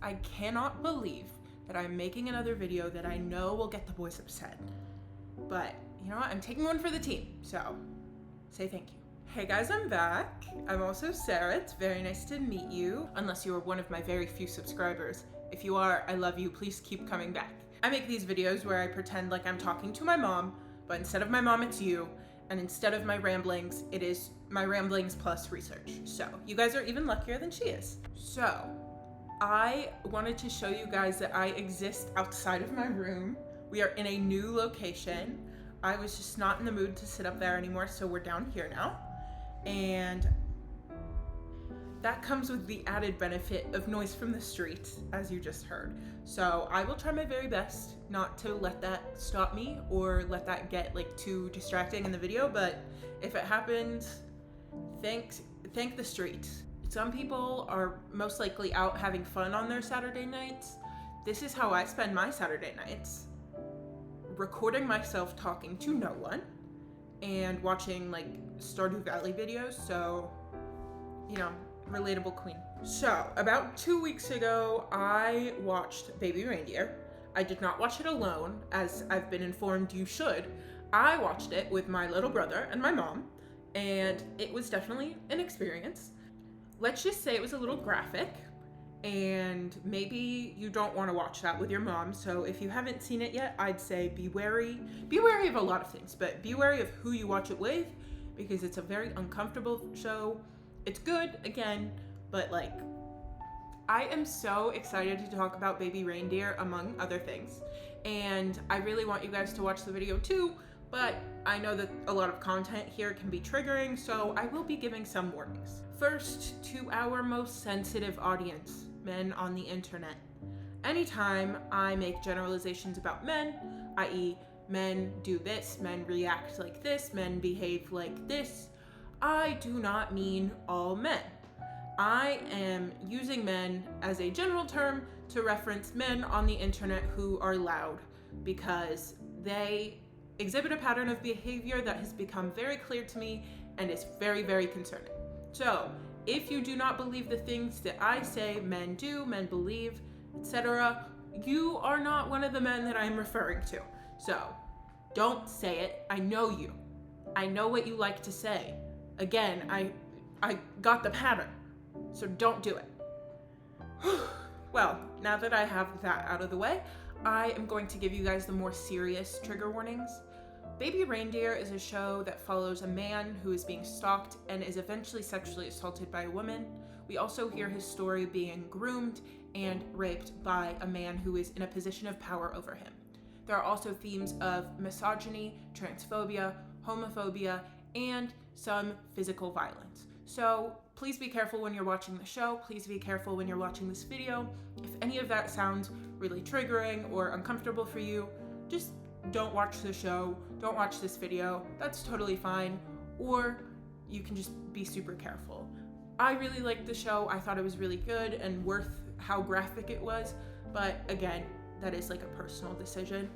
I cannot believe that I'm making another video that I know will get the boys upset. But you know what? I'm taking one for the team, so say thank you. Hey guys, I'm back. I'm also Sarah. It's very nice to meet you, unless you are one of my very few subscribers. If you are, I love you. Please keep coming back. I make these videos where I pretend like I'm talking to my mom, but instead of my mom, it's you. And instead of my ramblings, it is my ramblings plus research. So you guys are even luckier than she is. So I wanted to show you guys that I exist outside of my room. We are in a new location. I was just not in the mood to sit up there anymore, so we're down here now. And that comes with the added benefit of noise from the street, as you just heard. So I will try my very best not to let that stop me or let that get like too distracting in the video, but if it happens, thank the street. Some people are most likely out having fun on their Saturday nights. This is how I spend my Saturday nights. Recording myself talking to no one and watching like Stardew Valley videos, so, you know, relatable queen. So, about 2 weeks ago, I watched Baby Reindeer. I did not watch it alone, as I've been informed you should. I watched it with my little brother and my mom, and it was definitely an experience. Let's just say it was a little graphic, and maybe you don't want to watch that with your mom, so if you haven't seen it yet, I'd say be wary. Be wary of a lot of things, but be wary of who you watch it with, because it's a very uncomfortable show. It's good, again, but like, I am so excited to talk about Baby Reindeer, among other things. And I really want you guys to watch the video too, but I know that a lot of content here can be triggering, so I will be giving some warnings. First, to our most sensitive audience, men on the internet. Anytime I make generalizations about men, i.e., men do this, men react like this, men behave like this, I do not mean all men. I am using men as a general term to reference men on the internet who are loud because they exhibit a pattern of behavior that has become very clear to me and is very, very concerning. So, if you do not believe the things that I say men do, men believe, etc., you are not one of the men that I am referring to. So, don't say it. I know you. I know what you like to say. Again, I got the pattern, so don't do it. Well, now that I have that out of the way, I am going to give you guys the more serious trigger warnings. Baby Reindeer is a show that follows a man who is being stalked and is eventually sexually assaulted by a woman. We also hear his story being groomed and raped by a man who is in a position of power over him. There are also themes of misogyny, transphobia, homophobia, and some physical violence. So please be careful when you're watching the show. Please be careful when you're watching this video. If any of that sounds really triggering or uncomfortable for you, just don't watch the show. Don't watch this video. That's totally fine. Or you can just be super careful. I really liked the show. I thought it was really good and worth how graphic it was. But again, that is like a personal decision.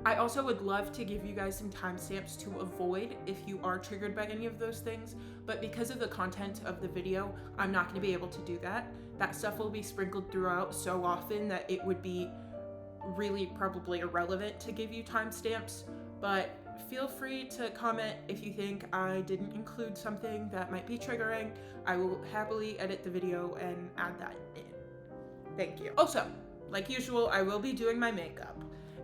I also would love to give you guys some timestamps to avoid if you are triggered by any of those things, but because of the content of the video, I'm not going to be able to do that. That stuff will be sprinkled throughout so often that it would be really probably irrelevant to give you timestamps, but feel free to comment if you think I didn't include something that might be triggering. I will happily edit the video and add that in. Thank you. Also, like usual, I will be doing my makeup.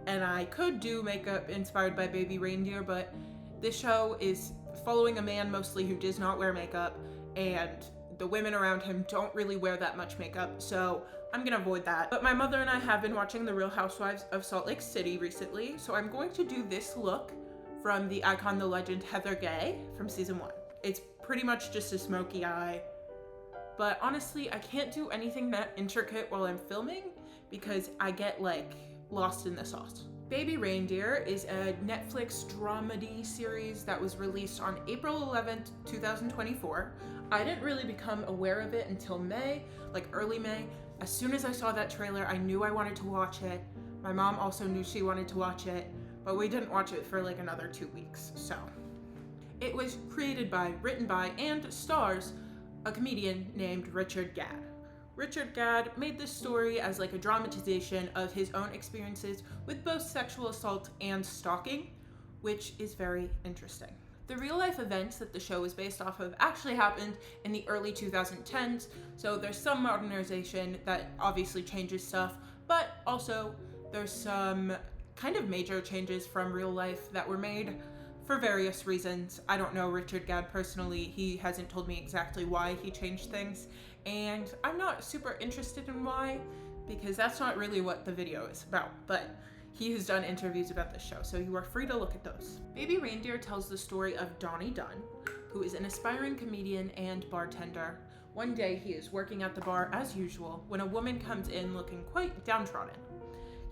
And I could do makeup inspired by Baby Reindeer, but this show is following a man mostly who does not wear makeup, and the women around him don't really wear that much makeup, so I'm gonna avoid that. But my mother and I have been watching The Real Housewives of Salt Lake City recently, so I'm going to do this look from the icon, the legend, Heather Gay from season 1. It's pretty much just a smoky eye, but honestly, I can't do anything that intricate while I'm filming because I get like lost in the sauce. Baby Reindeer is a Netflix dramedy series that was released on April 11th, 2024. I didn't really become aware of it until May, like early May. As soon as I saw that trailer, I knew I wanted to watch it. My mom also knew she wanted to watch it, but we didn't watch it for like another 2 weeks, so. It was created by, written by, and stars a comedian named Richard Gadd. Richard Gadd made this story as like a dramatization of his own experiences with both sexual assault and stalking, which is very interesting. The real life events that the show is based off of actually happened in the early 2010s, so there's some modernization that obviously changes stuff, but also there's some kind of major changes from real life that were made for various reasons. I don't know Richard Gadd personally, he hasn't told me exactly why he changed things, and I'm not super interested in why, because that's not really what the video is about, but he has done interviews about this show, so you are free to look at those. Baby Reindeer tells the story of Donnie Dunn, who is an aspiring comedian and bartender. One day he is working at the bar as usual when a woman comes in looking quite downtrodden.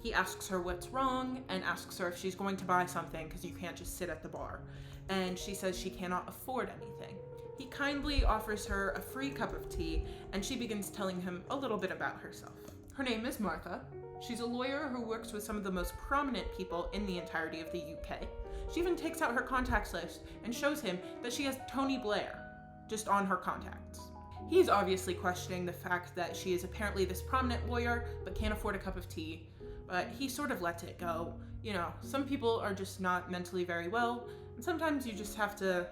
He asks her what's wrong and asks her if she's going to buy something because you can't just sit at the bar. And she says she cannot afford anything. He kindly offers her a free cup of tea and she begins telling him a little bit about herself. Her name is Martha. She's a lawyer who works with some of the most prominent people in the entirety of the UK. She even takes out her contacts list and shows him that she has Tony Blair just on her contacts. He's obviously questioning the fact that she is apparently this prominent lawyer but can't afford a cup of tea, but he sort of lets it go. You know, some people are just not mentally very well, and sometimes you just have to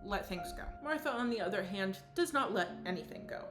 let things go. Martha, on the other hand, does not let anything go.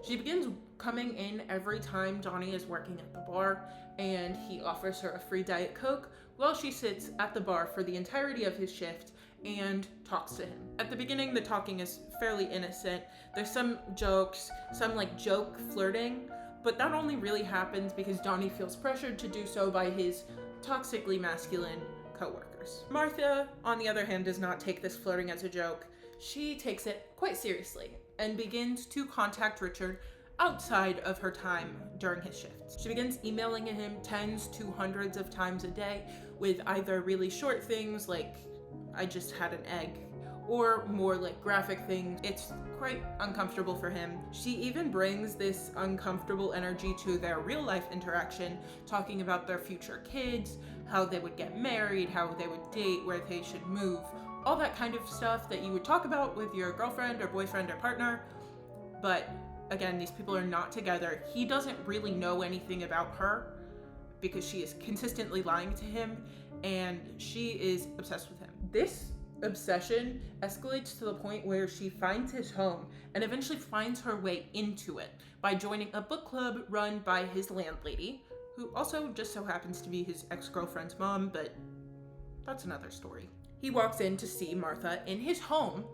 She begins coming in every time Donnie is working at the bar, and he offers her a free Diet Coke while she sits at the bar for the entirety of his shift and talks to him. At the beginning, the talking is fairly innocent. There's some jokes, some like joke flirting, but that only really happens because Donnie feels pressured to do so by his toxically masculine coworkers. Martha, on the other hand, does not take this flirting as a joke. She takes it quite seriously and begins to contact Richard outside of her time during his shifts. She begins emailing him tens to hundreds of times a day with either really short things like, I just had an egg, or more like graphic things. It's quite uncomfortable for him. She even brings this uncomfortable energy to their real life interaction, talking about their future kids, how they would get married, how they would date, where they should move, all that kind of stuff that you would talk about with your girlfriend or boyfriend or partner. But again, these people are not together. He doesn't really know anything about her because she is consistently lying to him, and she is obsessed with him. This obsession escalates to the point where she finds his home and eventually finds her way into it by joining a book club run by his landlady, who also just so happens to be his ex-girlfriend's mom, but that's another story. He walks in to see Martha in his home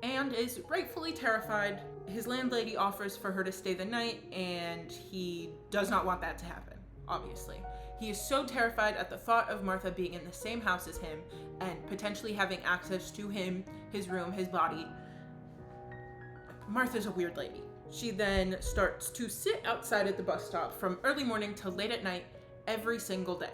and is rightfully terrified. His landlady offers for her to stay the night, and he does not want that to happen, obviously. He is so terrified at the thought of Martha being in the same house as him and potentially having access to him, his room, his body. Martha's a weird lady. She then starts to sit outside at the bus stop from early morning till late at night every single day.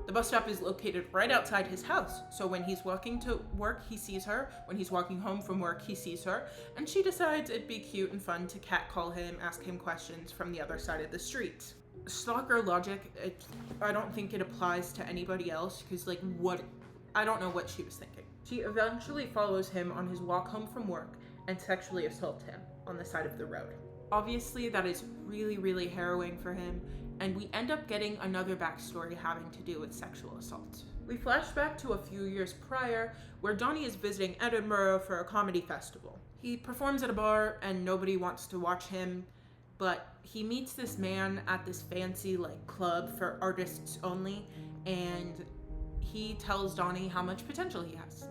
The bus stop is located right outside his house, so when he's walking to work, he sees her. When he's walking home from work, he sees her, and she decides it'd be cute and fun to catcall him, ask him questions from the other side of the street. Stalker logic, I don't think it applies to anybody else, because I don't know what she was thinking. She eventually follows him on his walk home from work and sexually assaults him on the side of the road. Obviously, that is really, really harrowing for him, and we end up getting another backstory having to do with sexual assault. We flash back to a few years prior, where Donnie is visiting Edinburgh for a comedy festival. He performs at a bar and nobody wants to watch him, but he meets this man at this fancy club for artists only, and he tells Donnie how much potential he has.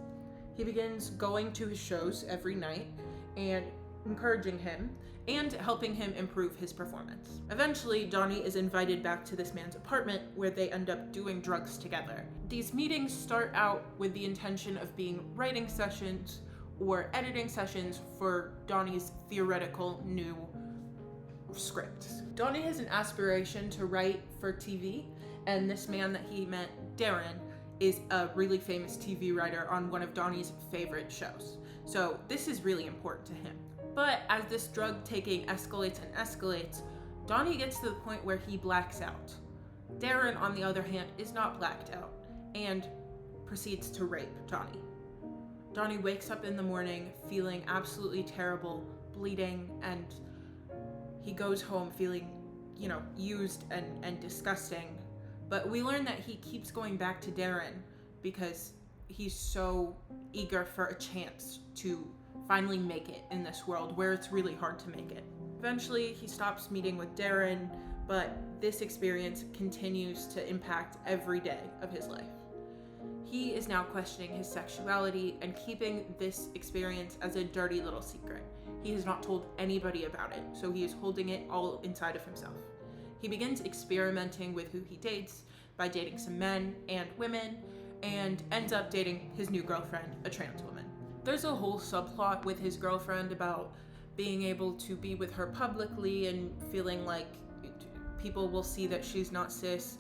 He begins going to his shows every night and encouraging him and helping him improve his performance. Eventually, Donnie is invited back to this man's apartment where they end up doing drugs together. These meetings start out with the intention of being writing sessions or editing sessions for Donnie's theoretical new script. Donnie has an aspiration to write for TV, and this man that he met, Darren, is a really famous TV writer on one of Donnie's favorite shows. So this is really important to him. But as this drug taking escalates and escalates, Donnie gets to the point where he blacks out. Darren, on the other hand, is not blacked out and proceeds to rape Donnie. Donnie wakes up in the morning feeling absolutely terrible, bleeding, and he goes home feeling, used and disgusting. But we learn that he keeps going back to Darren because he's so eager for a chance to finally make it in this world where it's really hard to make it. Eventually, he stops meeting with Darren, but this experience continues to impact every day of his life. He is now questioning his sexuality and keeping this experience as a dirty little secret. He has not told anybody about it, so he is holding it all inside of himself. He begins experimenting with who he dates by dating some men and women, and ends up dating his new girlfriend, a trans woman. There's a whole subplot with his girlfriend about being able to be with her publicly and feeling like people will see that she's not cis.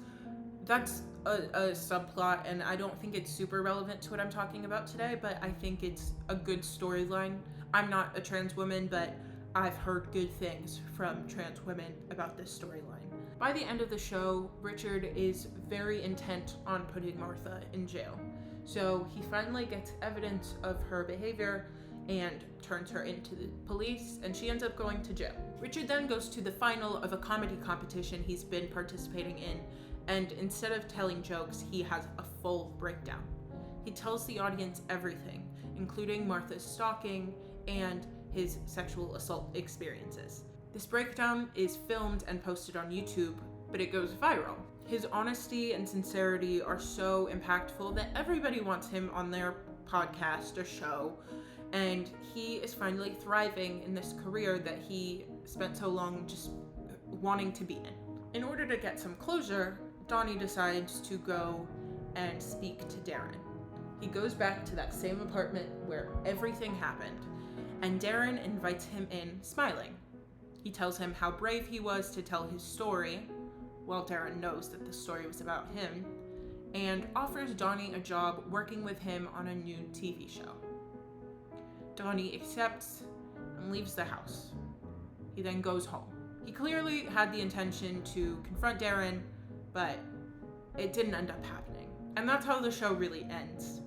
That's a subplot, and I don't think it's super relevant to what I'm talking about today, but I think it's a good storyline. I'm not a trans woman, but I've heard good things from trans women about this storyline. By the end of the show, Richard is very intent on putting Martha in jail. So he finally gets evidence of her behavior and turns her into the police, and she ends up going to jail. Richard then goes to the final of a comedy competition he's been participating in, and instead of telling jokes, he has a full breakdown. He tells the audience everything, including Martha's stalking and his sexual assault experiences. This breakdown is filmed and posted on YouTube, but it goes viral. His honesty and sincerity are so impactful that everybody wants him on their podcast or show, and he is finally thriving in this career that he spent so long just wanting to be in. In order to get some closure, Donnie decides to go and speak to Darren. He goes back to that same apartment where everything happened, and Darren invites him in, smiling. He tells him how brave he was to tell his story, while Darren knows that the story was about him, and offers Donnie a job working with him on a new TV show. Donnie accepts and leaves the house. He then goes home. He clearly had the intention to confront Darren, but it didn't end up happening. And that's how the show really ends.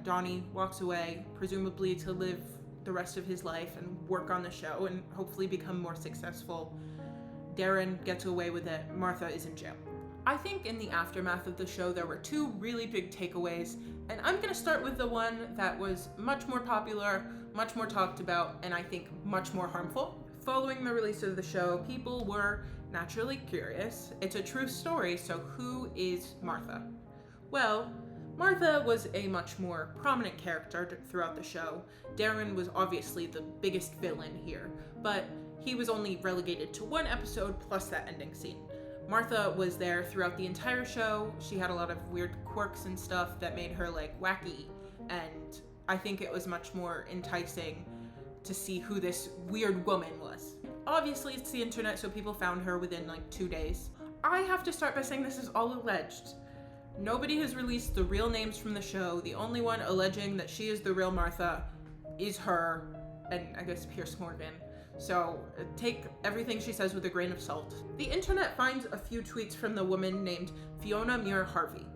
Donnie walks away, presumably to live the rest of his life and work on the show and hopefully become more successful. Darren gets away with it. Martha is in jail. I think in the aftermath of the show there were two really big takeaways, and I'm going to start with the one that was much more popular, much more talked about, and I think much more harmful. Following the release of the show, people were naturally curious. It's a true story, so who is Martha? Well, Martha was a much more prominent character throughout the show. Darren was obviously the biggest villain here, but he was only relegated to one episode plus that ending scene. Martha was there throughout the entire show. She had a lot of weird quirks and stuff that made her wacky, and I think it was much more enticing to see who this weird woman was. Obviously it's the internet, so people found her within 2 days. I have to start by saying this is all alleged. Nobody has released the real names from the show. The only one alleging that she is the real Martha is her, and I guess Piers Morgan. So take everything she says with a grain of salt. The internet finds a few tweets from the woman named Fiona Muir Harvey.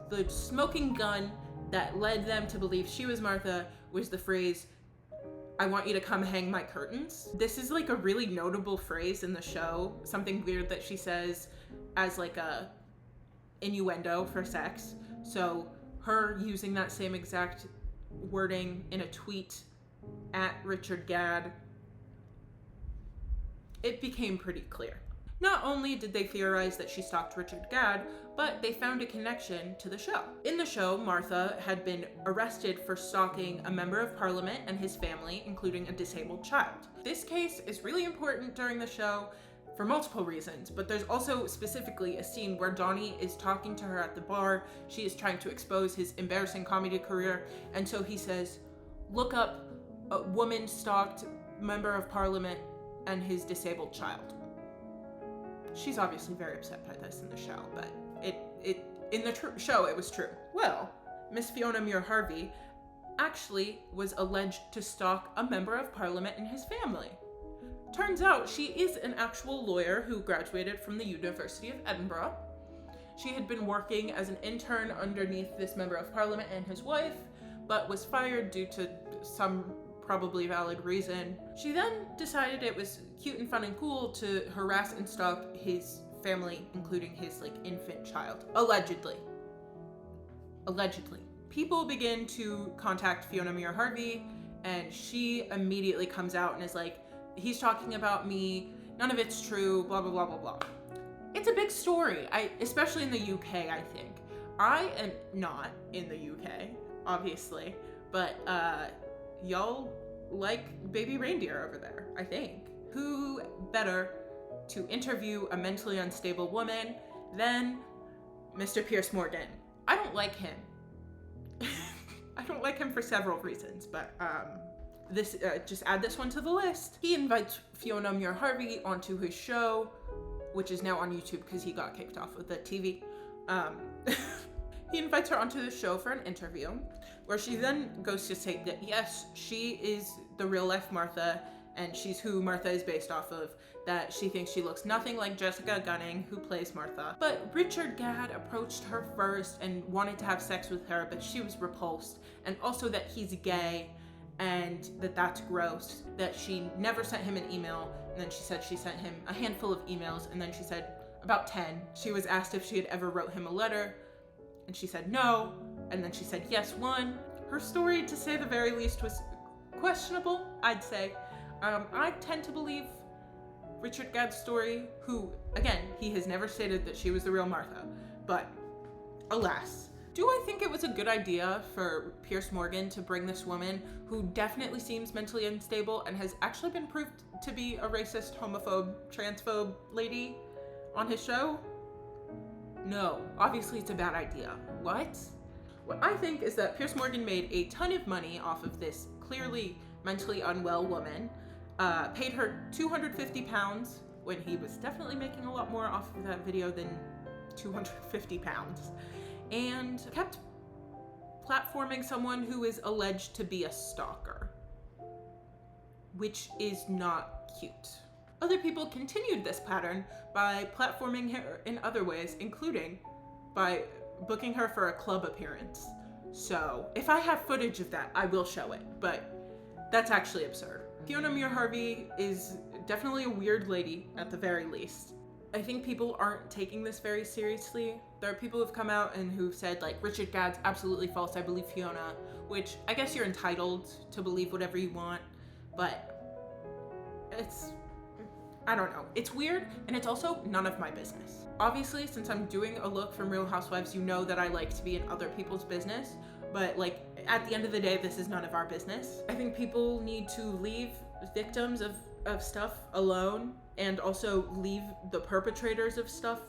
The smoking gun that led them to believe she was Martha was the phrase, "I want you to come hang my curtains." This is a really notable phrase in the show, something weird that she says as a innuendo for sex. So her using that same exact wording in a tweet at Richard Gadd, it became pretty clear. Not only did they theorize that she stalked Richard Gadd, but they found a connection to the show. In the show, Martha had been arrested for stalking a member of parliament and his family, including a disabled child. This case is really important during the show for multiple reasons, but there's also specifically a scene where Donnie is talking to her at the bar. She is trying to expose his embarrassing comedy career, and so he says, "Look up a woman stalked member of parliament and his disabled child." She's obviously very upset by this in the show, but in the show it was true. Well, Miss Fiona Muir Harvey actually was alleged to stalk a member of parliament and his family. Turns out she is an actual lawyer who graduated from the University of Edinburgh. She had been working as an intern underneath this member of parliament and his wife, but was fired due to some probably valid reason. She then decided it was cute and fun and cool to harass and stalk his family, including his like infant child. Allegedly. People begin to contact Fiona Muir Harvey, and she immediately comes out and is like, he's talking about me, none of it's true, blah, blah, blah, blah, blah. It's a big story, especially in the UK, I think. I am not in the UK, obviously, but y'all like baby reindeer over there, I think. Who better to interview a mentally unstable woman than Mr. Piers Morgan? I don't like him. I don't like him for several reasons, but just add this one to the list. He invites Fiona Muir Harvey onto his show, which is now on YouTube because he got kicked off of the TV. He invites her onto the show for an interview, where she then goes to say that yes, she is the real life Martha, and she's who Martha is based off of, that she thinks she looks nothing like Jessica Gunning, who plays Martha. But Richard Gadd approached her first and wanted to have sex with her, but she was repulsed, and also that he's gay, and that's gross, that she never sent him an email, and then she said she sent him a handful of emails, and then she said about 10. She was asked if she had ever wrote him a letter, and she said no, and then she said yes, one. Her story, to say the very least, was questionable, I'd say. I tend to believe Richard Gadd's story, who, again, he has never stated that she was the real Martha, but alas. Do I think it was a good idea for Piers Morgan to bring this woman, who definitely seems mentally unstable and has actually been proved to be a racist, homophobe, transphobe lady, on his show? No, obviously it's a bad idea. What? What I think is that Piers Morgan made a ton of money off of this clearly mentally unwell woman, paid her £250 when he was definitely making a lot more off of that video than £250, and kept platforming someone who is alleged to be a stalker, which is not cute. Other people continued this pattern by platforming her in other ways, including by booking her for a club appearance. So if I have footage of that, I will show it, but that's actually absurd. Fiona Muir Harvey is definitely a weird lady, at the very least. I think people aren't taking this very seriously. There are people who've come out and who've said, like, Richard Gadd's absolutely false, I believe Fiona, which I guess you're entitled to believe whatever you want, but I don't know. It's weird, and it's also none of my business. Obviously, since I'm doing a look from Real Housewives, you know that I like to be in other people's business, but like, at the end of the day, this is none of our business. I think people need to leave victims of stuff alone, and also leave the perpetrators of stuff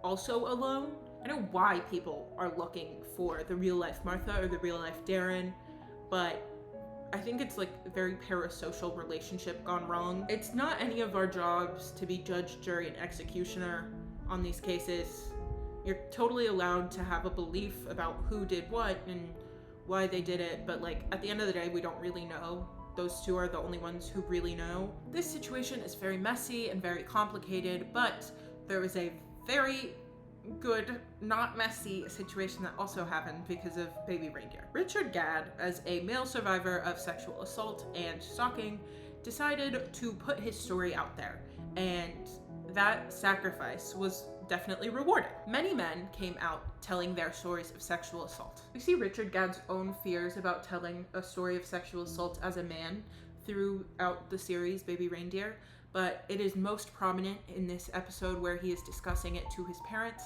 also alone. I know why people are looking for the real life Martha or the real life Darren, but I think it's like a very parasocial relationship gone wrong. It's not any of our jobs to be judge, jury, and executioner on these cases. You're totally allowed to have a belief about who did what and why they did it, but like, at the end of the day, we don't really know. Those two are the only ones who really know. This situation is very messy and very complicated, but there was a very good, not messy situation that also happened because of baby reindeer. Richard Gadd, as a male survivor of sexual assault and stalking, decided to put his story out there, and that sacrifice was definitely rewarded. Many men came out telling their stories of sexual assault. We see Richard Gadd's own fears about telling a story of sexual assault as a man throughout the series Baby Reindeer, but it is most prominent in this episode where he is discussing it to his parents.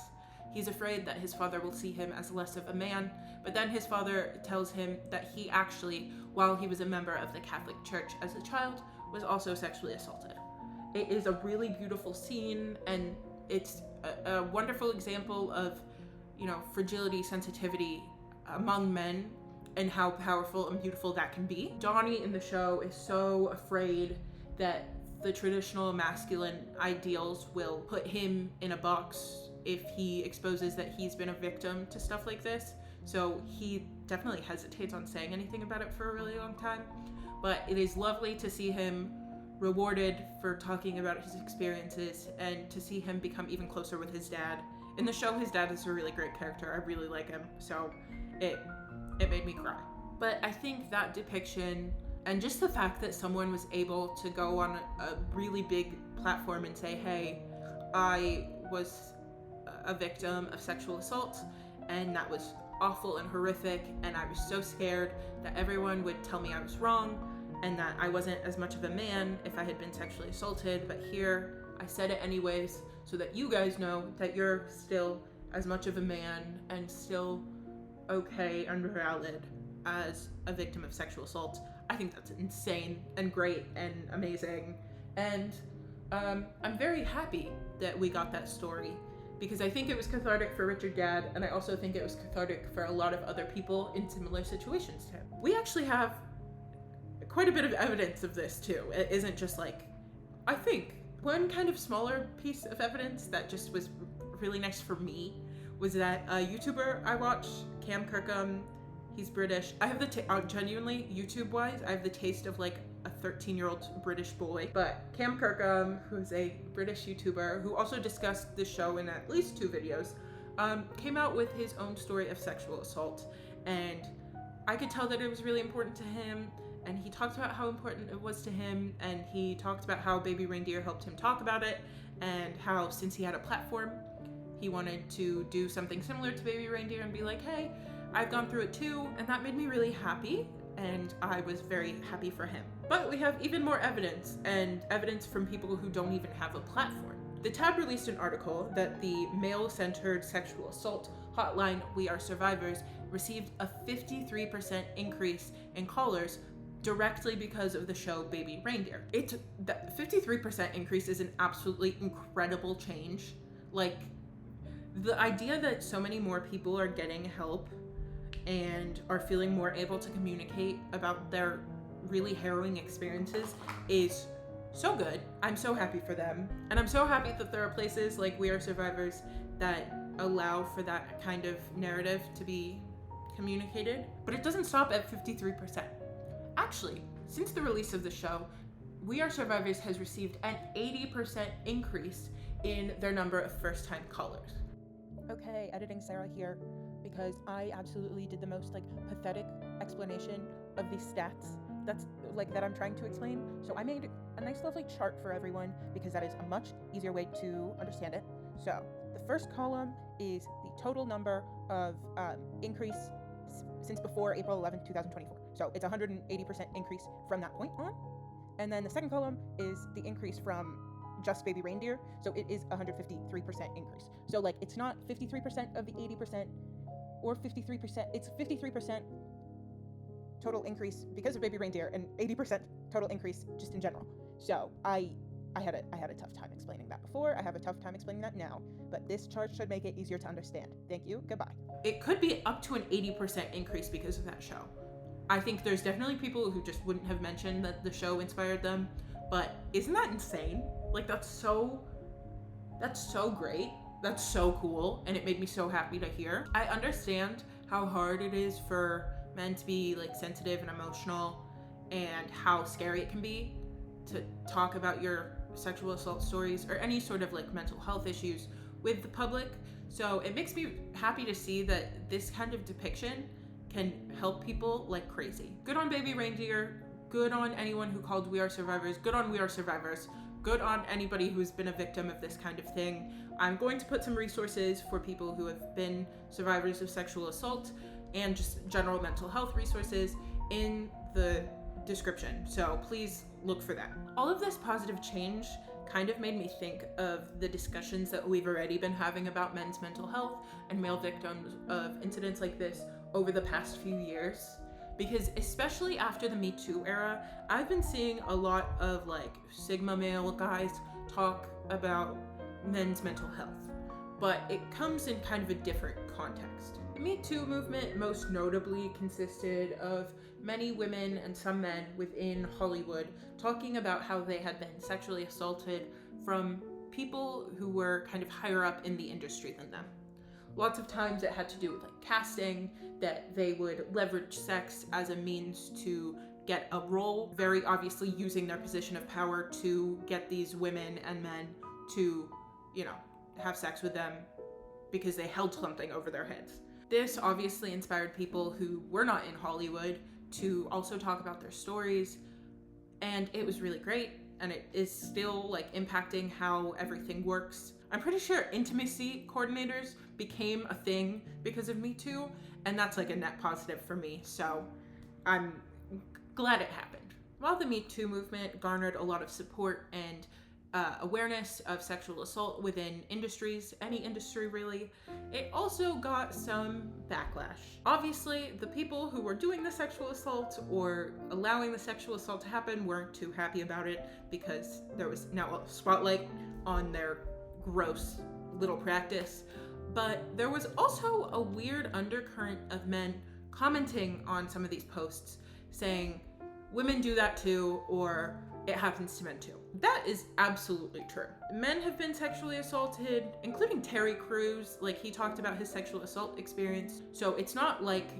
He's afraid that his father will see him as less of a man, but then his father tells him that he actually, while he was a member of the Catholic Church as a child, was also sexually assaulted. It is a really beautiful scene, and it's a wonderful example of, you know, fragility, sensitivity among men, and how powerful and beautiful that can be. Donnie in the show is so afraid that the traditional masculine ideals will put him in a box if he exposes that he's been a victim to stuff like this. So he definitely hesitates on saying anything about it for a really long time. But it is lovely to see him rewarded for talking about his experiences, and to see him become even closer with his dad. In the show, his dad is a really great character. I really like him, so it made me cry. But I think that depiction And just the fact that someone was able to go on a really big platform and say, hey, I was a victim of sexual assault, and that was awful and horrific, and I was so scared that everyone would tell me I was wrong and that I wasn't as much of a man if I had been sexually assaulted, but here I said it anyways so that you guys know that you're still as much of a man and still okay and valid as a victim of sexual assault. I think that's insane and great and amazing, and I'm very happy that we got that story, because I think it was cathartic for Richard Gadd, and I also think it was cathartic for a lot of other people in similar situations to him. We actually have quite a bit of evidence of this too. It isn't just like, I think one kind of smaller piece of evidence that just was really nice for me was that a YouTuber I watch, Cam Kirkham, he's British. I have the genuinely, YouTube-wise, I have the taste of like a 13-year-old British boy. But Cam Kirkham, who's a British YouTuber who also discussed the show in at least 2 videos, came out with his own story of sexual assault. And I could tell that it was really important to him, and he talked about how important it was to him, and he talked about how Baby Reindeer helped him talk about it, and how since he had a platform, he wanted to do something similar to Baby Reindeer and be like, hey, I've gone through it too, and that made me really happy, and I was very happy for him. But we have even more evidence, and evidence from people who don't even have a platform. The Tab released an article that the male-centered sexual assault hotline We Are Survivors received a 53% increase in callers directly because of the show Baby Reindeer. That 53% increase is an absolutely incredible change. Like, the idea that so many more people are getting help and are feeling more able to communicate about their really harrowing experiences is so good. I'm so happy for them. And I'm so happy that there are places like We Are Survivors that allow for that kind of narrative to be communicated. But it doesn't stop at 53%. Actually, since the release of the show, We Are Survivors has received an 80% increase in their number of first-time callers. Okay, editing Sarah here, because I absolutely did the most pathetic explanation of these stats that I'm trying to explain. So I made a nice lovely chart for everyone, because that is a much easier way to understand it. So the first column is the total number of increase since before April 11, 2024. So it's 180% increase from that point on. And then the second column is the increase from just Baby Reindeer, so it is 153% increase. So it's not 53% of the 80% or 53%, it's 53% total increase because of Baby Reindeer and 80% total increase just in general. So I had a tough time explaining that before. I have a tough time explaining that now, but this chart should make it easier to understand. Thank you. Goodbye. It could be up to an 80% increase because of that show. I think there's definitely people who just wouldn't have mentioned that the show inspired them, but isn't that insane? That's so great. That's so cool, and it made me so happy to hear. I understand how hard it is for men to be sensitive and emotional, and how scary it can be to talk about your sexual assault stories or any sort of mental health issues with the public. So it makes me happy to see that this kind of depiction can help people like crazy. Good on Baby Reindeer. Good on anyone who called We Are Survivors. Good on We Are Survivors. Good on anybody who's been a victim of this kind of thing. I'm going to put some resources for people who have been survivors of sexual assault and just general mental health resources in the description, so please look for that. All of this positive change kind of made me think of the discussions that we've already been having about men's mental health and male victims of incidents like this over the past few years. Because especially after the Me Too era, I've been seeing a lot of Sigma male guys talk about men's mental health, but it comes in kind of a different context. The Me Too movement most notably consisted of many women and some men within Hollywood talking about how they had been sexually assaulted from people who were kind of higher up in the industry than them. Lots of times it had to do with casting, that they would leverage sex as a means to get a role, very obviously using their position of power to get these women and men to, have sex with them because they held something over their heads. This obviously inspired people who were not in Hollywood to also talk about their stories, and it was really great, and it is still like impacting how everything works. I'm pretty sure intimacy coordinators became a thing because of Me Too, and that's like a net positive for me, so I'm glad it happened. While the Me Too movement garnered a lot of support and awareness of sexual assault within industries, any industry really, it also got some backlash. Obviously, the people who were doing the sexual assault or allowing the sexual assault to happen weren't too happy about it because there was now a spotlight on their gross little practice. But there was also a weird undercurrent of men commenting on some of these posts saying, women do that too, or it happens to men too. That is absolutely true. Men have been sexually assaulted, including Terry Crews. Like, he talked about his sexual assault experience. So it's not like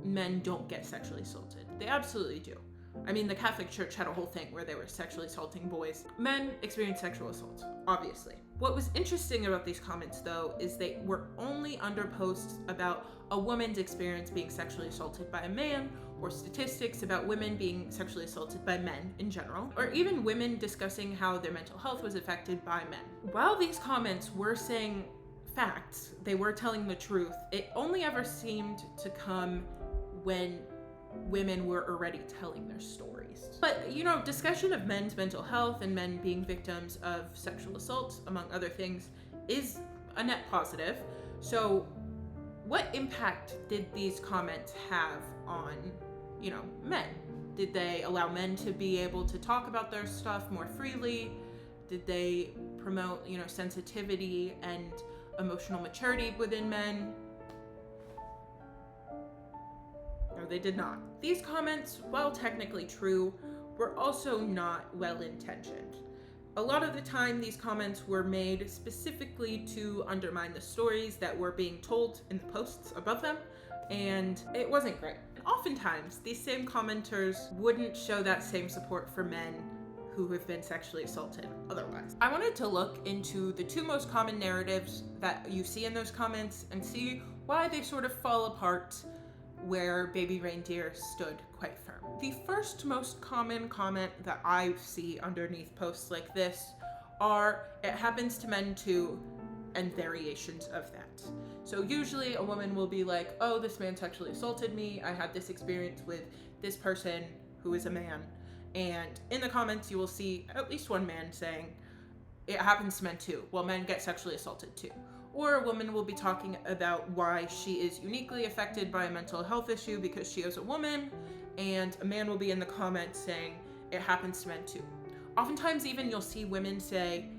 men don't get sexually assaulted. They absolutely do. I mean, the Catholic Church had a whole thing where they were sexually assaulting boys. Men experience sexual assault, obviously. What was interesting about these comments, though, is they were only under posts about a woman's experience being sexually assaulted by a man, or statistics about women being sexually assaulted by men in general, or even women discussing how their mental health was affected by men. While these comments were saying facts, they were telling the truth, it only ever seemed to come when women were already telling their stories. But, you know, discussion of men's mental health and men being victims of sexual assault, among other things, is a net positive. So what impact did these comments have on, you know, men? Did they allow men to be able to talk about their stuff more freely? Did they promote, you know, sensitivity and emotional maturity within men? No, they did not. These comments, while technically true, were also not well-intentioned. A lot of the time, these comments were made specifically to undermine the stories that were being told in the posts above them, and it wasn't great. Oftentimes, these same commenters wouldn't show that same support for men who have been sexually assaulted otherwise. I wanted to look into the two most common narratives that you see in those comments and see why they sort of fall apart where Baby Reindeer stood quite firm. The first most common comment that I see underneath posts like this are, "It happens to men too," and variations of that. So usually a woman will be like, "Oh, this man sexually assaulted me. I had this experience with this person who is a man." And in the comments, you will see at least one man saying, "It happens to men too. Well, men get sexually assaulted too." Or a woman will be talking about why she is uniquely affected by a mental health issue because she is a woman, and a man will be in the comments saying, "It happens to men too." Oftentimes even you'll see women say,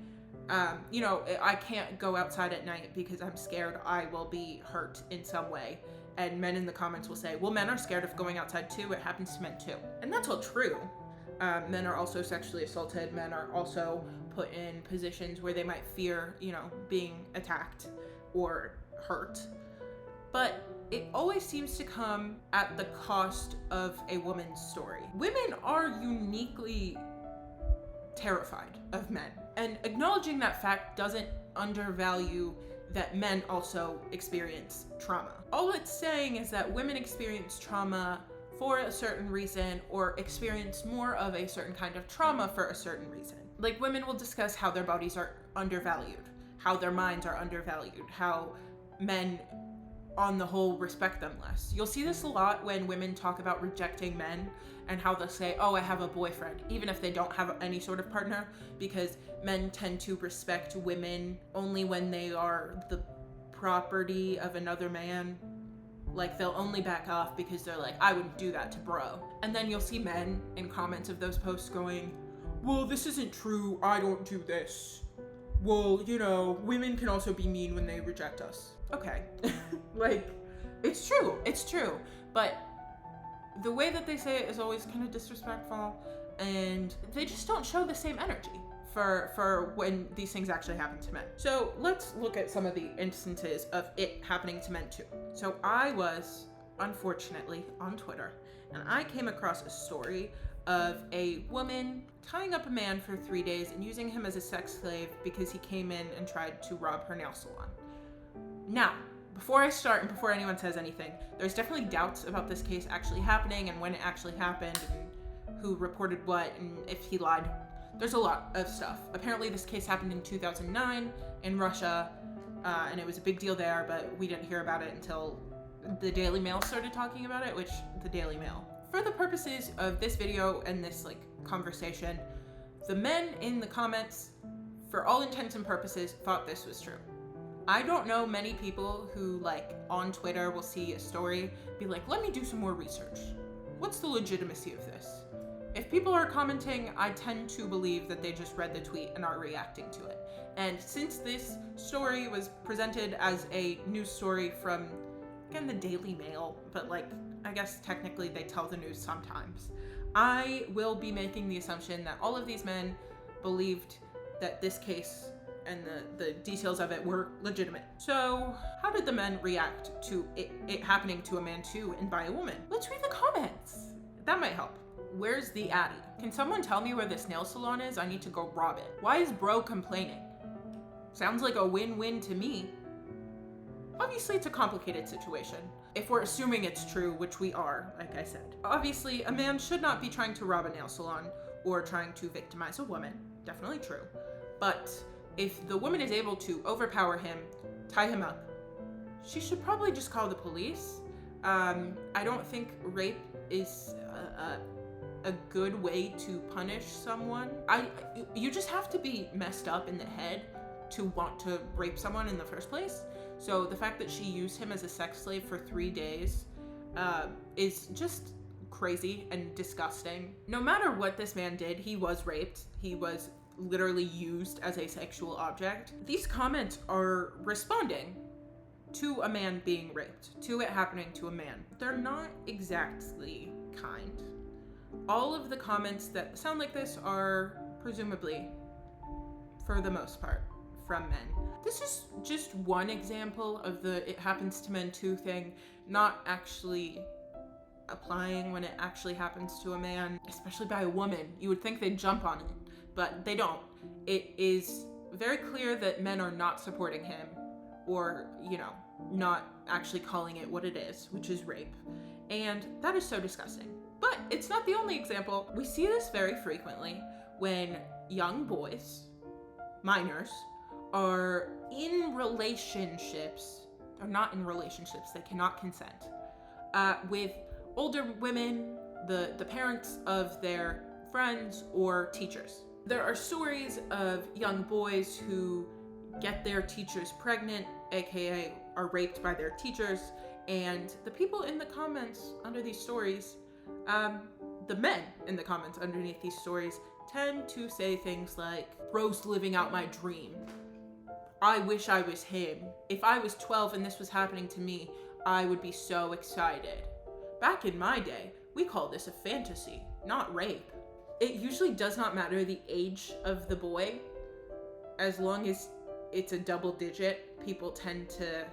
you know, "I can't go outside at night because I'm scared I will be hurt in some way." And men in the comments will say, "Well, men are scared of going outside too. It happens to men too." And that's all true. Men are also sexually assaulted. Men are also put in positions where they might fear, you know, being attacked or hurt. But it always seems to come at the cost of a woman's story. Women are uniquely terrified of men, and acknowledging that fact doesn't undervalue that men also experience trauma. All it's saying is that women experience trauma for a certain reason, or experience more of a certain kind of trauma for a certain reason. Like, women will discuss how their bodies are undervalued, how their minds are undervalued, how men on the whole respect them less. You'll see this a lot when women talk about rejecting men and how they'll say, "Oh, I have a boyfriend," even if they don't have any sort of partner, because men tend to respect women only when they are the property of another man. Like, they'll only back off because they're like, "I wouldn't do that to bro." And then you'll see men in comments of those posts going, "Well, this isn't true. I don't do this. Well, you know, women can also be mean when they reject us." Okay. Like, it's true. It's true. But the way that they say it is always kind of disrespectful, and they just don't show the same energy for when these things actually happen to men. So let's look at some of the instances of it happening to men too. So I was, unfortunately, on Twitter, and I came across a story of a woman tying up a man for 3 days and using him as a sex slave because he came in and tried to rob her nail salon. Now, before I start and before anyone says anything, there's definitely doubts about this case actually happening and when it actually happened and who reported what and if he lied. There's a lot of stuff. Apparently this case happened in 2009 in Russia, and it was a big deal there, but we didn't hear about it until the Daily Mail started talking about it, which the Daily Mail. For the purposes of this video and this conversation, the men in the comments, for all intents and purposes, thought this was true. I don't know many people who on Twitter will see a story, be like, let me do some more research. What's the legitimacy of this? If people are commenting, I tend to believe that they just read the tweet and are reacting to it. And since this story was presented as a news story from, again, the Daily Mail, but I guess technically they tell the news sometimes, I will be making the assumption that all of these men believed that this case and the details of it were legitimate. So how did the men react to it happening to a man too and by a woman? Let's read the comments. That might help. Where's the Addy? Can someone tell me where this nail salon is? I need to go rob it. Why is bro complaining? Sounds like a win-win to me. Obviously, it's a complicated situation. If we're assuming it's true, which we are, like I said. Obviously, a man should not be trying to rob a nail salon or trying to victimize a woman. Definitely true. But if the woman is able to overpower him, tie him up, she should probably just call the police. I don't think rape is a good way to punish someone. You just have to be messed up in the head to want to rape someone in the first place. So the fact that she used him as a sex slave for 3 days is just crazy and disgusting. No matter what this man did, he was raped. He was literally used as a sexual object. These comments are responding to a man being raped, to it happening to a man. They're not exactly kind. All of the comments that sound like this are presumably, for the most part, from men. This is just one example of the it happens to men too thing, not actually applying when it actually happens to a man, especially by a woman. You would think they'd jump on it, but they don't. It is very clear that men are not supporting him or, not actually calling it what it is, which is rape. And that is so disgusting. But it's not the only example. We see this very frequently when young boys, minors, are in relationships, or not in relationships, they cannot consent, with older women, the parents of their friends or teachers. There are stories of young boys who get their teachers pregnant, aka are raped by their teachers, and the people in the comments under these stories, the men in the comments underneath these stories tend to say things like, bro's living out my dream. I wish I was him. If I was 12 and this was happening to me, I would be so excited. Back in my day, we called this a fantasy, not rape. It usually does not matter the age of the boy. As long as it's a double digit, people tend to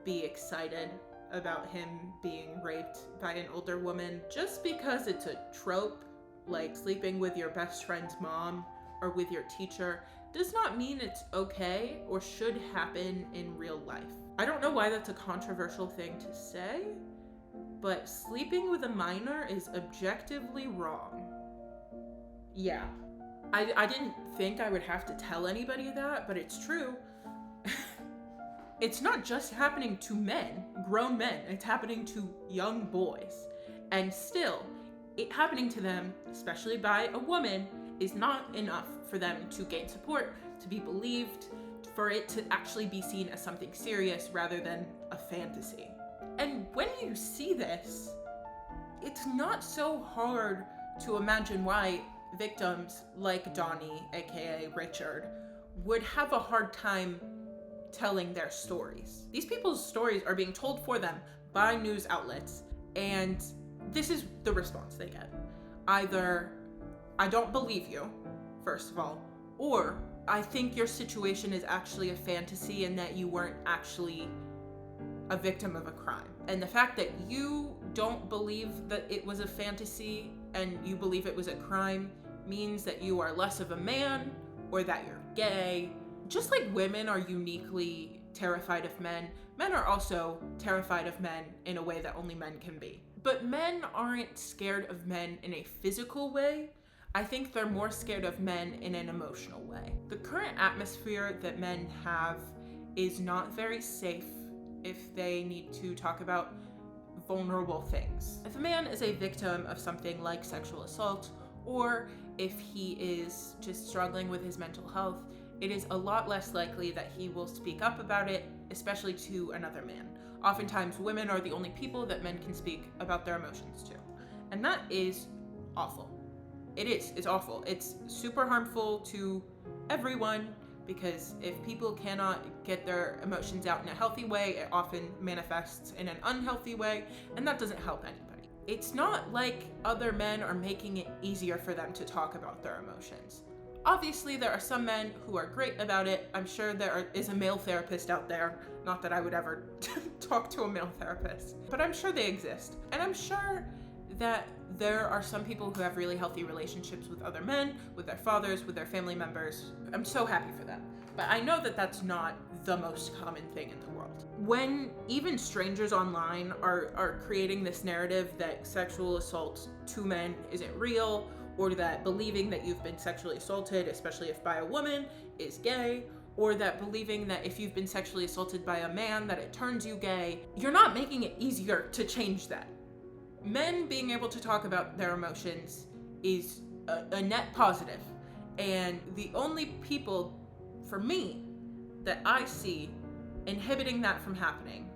be excited about him being raped by an older woman. Just because it's a trope, like sleeping with your best friend's mom or with your teacher, does not mean it's okay or should happen in real life. I don't know why that's a controversial thing to say, but sleeping with a minor is objectively wrong. Yeah. I didn't think I would have to tell anybody that, but it's true. It's not just happening to men, grown men, it's happening to young boys. And still, it happening to them, especially by a woman, is not enough for them to gain support, to be believed, for it to actually be seen as something serious rather than a fantasy. And when you see this, it's not so hard to imagine why victims like Donnie, aka Richard, would have a hard time telling their stories. These people's stories are being told for them by news outlets, and this is the response they get. Either, I don't believe you, first of all, or I think your situation is actually a fantasy and that you weren't actually a victim of a crime. And the fact that you don't believe that it was a fantasy and you believe it was a crime means that you are less of a man or that you're gay. Just like women are uniquely terrified of men. Men are also terrified of men in a way that only men can be. But men aren't scared of men in a physical way. I think they're more scared of men in an emotional way. The current atmosphere that men have is not very safe if they need to talk about vulnerable things. If a man is a victim of something like sexual assault, or if he is just struggling with his mental health, it is a lot less likely that he will speak up about it, especially to another man. Oftentimes, women are the only people that men can speak about their emotions to. And that is awful. It is. It's awful. It's super harmful to everyone, because if people cannot get their emotions out in a healthy way, it often manifests in an unhealthy way, and that doesn't help anybody. It's not like other men are making it easier for them to talk about their emotions. Obviously, there are some men who are great about it. I'm sure there is a male therapist out there. Not that I would ever talk to a male therapist, but I'm sure they exist. And I'm sure that there are some people who have really healthy relationships with other men, with their fathers, with their family members. I'm so happy for them. But I know that that's not the most common thing in the world. When even strangers online are creating this narrative that sexual assault to men isn't real, or that believing that you've been sexually assaulted, especially if by a woman, is gay, or that believing that if you've been sexually assaulted by a man that it turns you gay, you're not making it easier to change that. Men being able to talk about their emotions is a net positive. And the only people, for me, that I see inhibiting that from happening,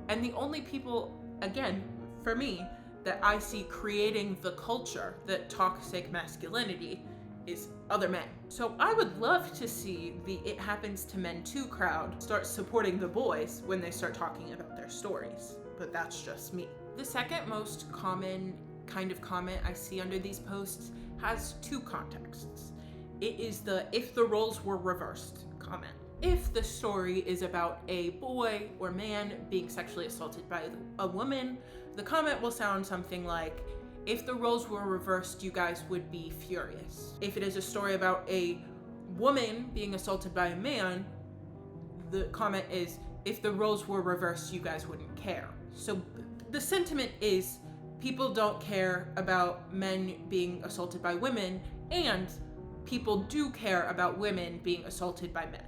and the only people, again, for me, that I see creating the culture that toxic masculinity is other men. So I would love to see the It Happens to Men Too crowd start supporting the boys when they start talking about their stories. But that's just me. The second most common kind of comment I see under these posts has two contexts. It is the "if the roles were reversed" comment. If the story is about a boy or man being sexually assaulted by a woman, the comment will sound something like, "If the roles were reversed, you guys would be furious." If it is a story about a woman being assaulted by a man, the comment is, "If the roles were reversed, you guys wouldn't care." So the sentiment is people don't care about men being assaulted by women, and people do care about women being assaulted by men.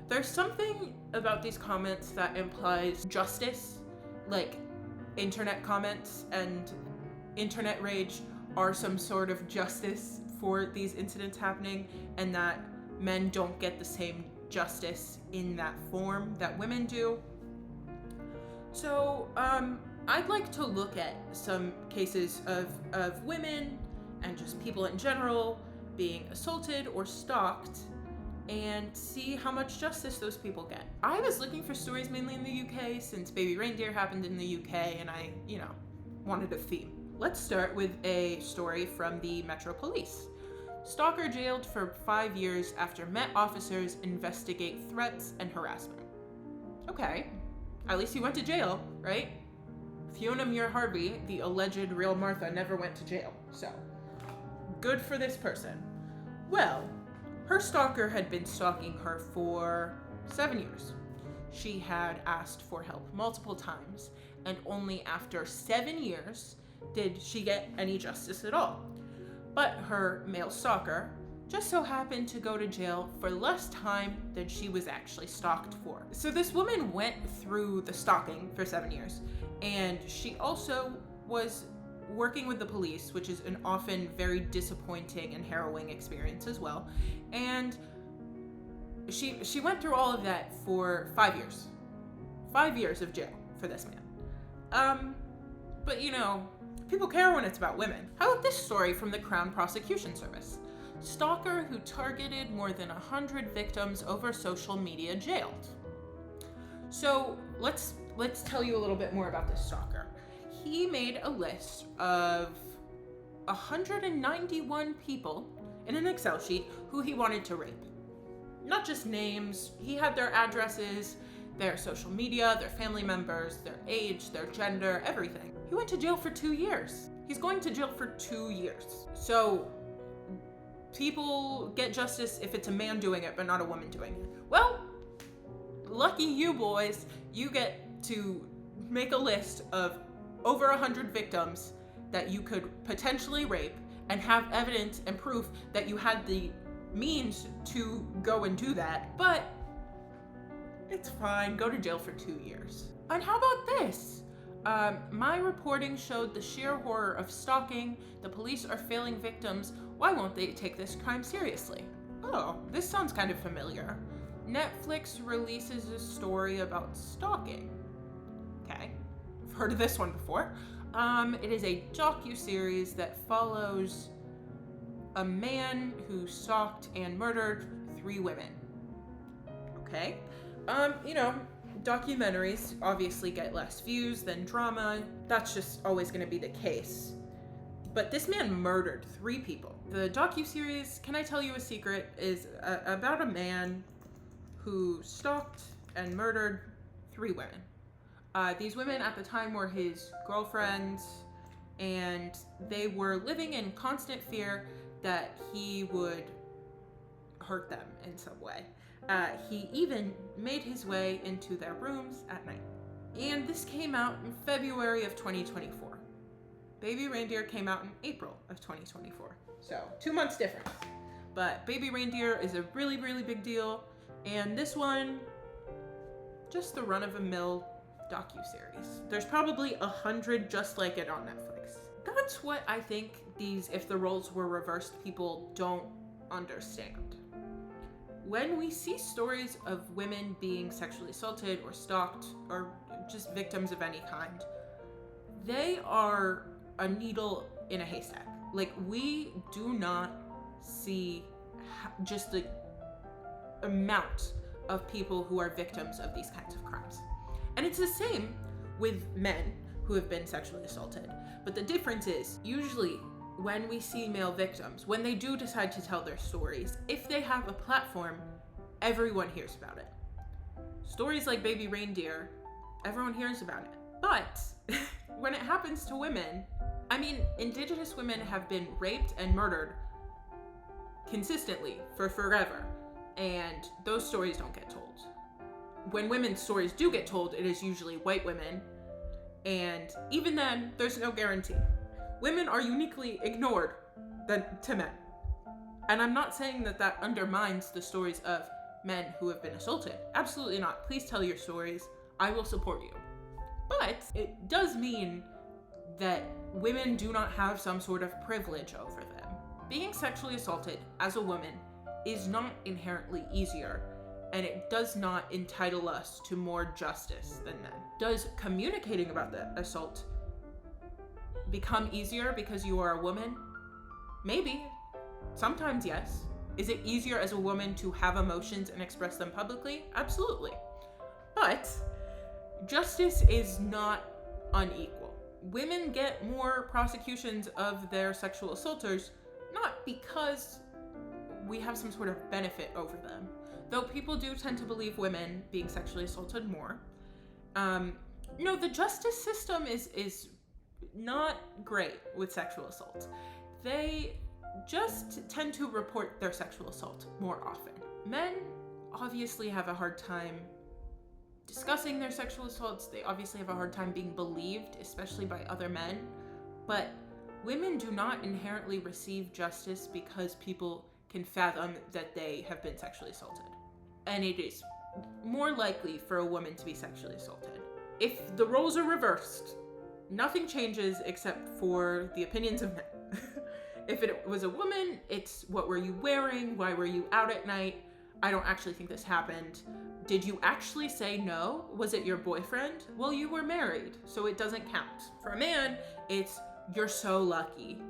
There's something about these comments that implies justice, like internet comments and internet rage are some sort of justice for these incidents happening, and that men don't get the same justice in that form that women do. So, I'd like to look at some cases of women and just people in general being assaulted or stalked and see how much justice those people get. I was looking for stories mainly in the UK since Baby Reindeer happened in the UK, and I, wanted a theme. Let's start with a story from the Metro Police. Stalker jailed for 5 years after Met officers investigate threats and harassment. Okay, at least he went to jail, right? Fiona Muir Harvey, the alleged real Martha, never went to jail, so good for this person. Well, her stalker had been stalking her for 7 years. She had asked for help multiple times, and only after 7 years did she get any justice at all. But her male stalker just so happened to go to jail for less time than she was actually stalked for. So this woman went through the stalking for 7 years, and she also was working with the police, which is an often very disappointing and harrowing experience as well. And she went through all of that for 5 years. 5 years of jail for this man. But people care when it's about women. How about this story from the Crown Prosecution Service? Stalker who targeted more than 100 victims over social media jailed. So let's tell you a little bit more about this stalker. He made a list of 191 people in an Excel sheet who he wanted to rape. Not just names, he had their addresses, their social media, their family members, their age, their gender, everything. He went to jail for 2 years. He's going to jail for 2 years. So people get justice if it's a man doing it, but not a woman doing it. Well, lucky you boys, you get to make a list of over 100 victims that you could potentially rape and have evidence and proof that you had the means to go and do that. But it's fine, go to jail for 2 years. And how about this? My reporting showed the sheer horror of stalking. The police are failing victims. Why won't they take this crime seriously? Oh, this sounds kind of familiar. Netflix releases a story about stalking. Okay, I've heard of this one before. It is a docu-series that follows a man who stalked and murdered 3 women. Okay, documentaries obviously get less views than drama. That's just always going to be the case. But this man murdered 3 people. The docu-series, can I tell you a secret, is about a man who stalked and murdered 3 women. These women at the time were his girlfriends, and they were living in constant fear that he would hurt them in some way. He even made his way into their rooms at night. And this came out in February of 2024. Baby Reindeer came out in April of 2024. So 2 months difference. But Baby Reindeer is a really, really big deal. And this one, just the run-of-the-mill docu-series. There's probably 100 just like it on Netflix. That's what I think these if the roles were reversed people don't understand. When we see stories of women being sexually assaulted or stalked or just victims of any kind, they are a needle in a haystack. Like, we do not see just the amount of people who are victims of these kinds of crimes. And it's the same with men who have been sexually assaulted. But the difference is, usually when we see male victims, when they do decide to tell their stories, if they have a platform, everyone hears about it. Stories like Baby Reindeer, everyone hears about it. But when it happens to women, I mean, Indigenous women have been raped and murdered consistently for forever, and those stories don't get told. When women's stories do get told, it is usually white women, and even then, there's no guarantee. Women are uniquely ignored to men. And I'm not saying that that undermines the stories of men who have been assaulted. Absolutely not. Please tell your stories. I will support you. But it does mean that women do not have some sort of privilege over them. Being sexually assaulted as a woman is not inherently easier, and it does not entitle us to more justice than men. Does communicating about the assault become easier because you are a woman? Maybe. Sometimes, yes. Is it easier as a woman to have emotions and express them publicly? Absolutely. But justice is not unequal. Women get more prosecutions of their sexual assaulters, not because we have some sort of benefit over them, though people do tend to believe women being sexually assaulted more. The justice system is not great with sexual assault. They just tend to report their sexual assault more often. Men obviously have a hard time discussing their sexual assaults. They obviously have a hard time being believed, especially by other men. But women do not inherently receive justice because people can fathom that they have been sexually assaulted. And it is more likely for a woman to be sexually assaulted. If the roles are reversed, nothing changes except for the opinions of men. If it was a woman, it's what were you wearing? Why were you out at night? I don't actually think this happened. Did you actually say no? Was it your boyfriend? Well, you were married, so it doesn't count. For a man, it's you're so lucky.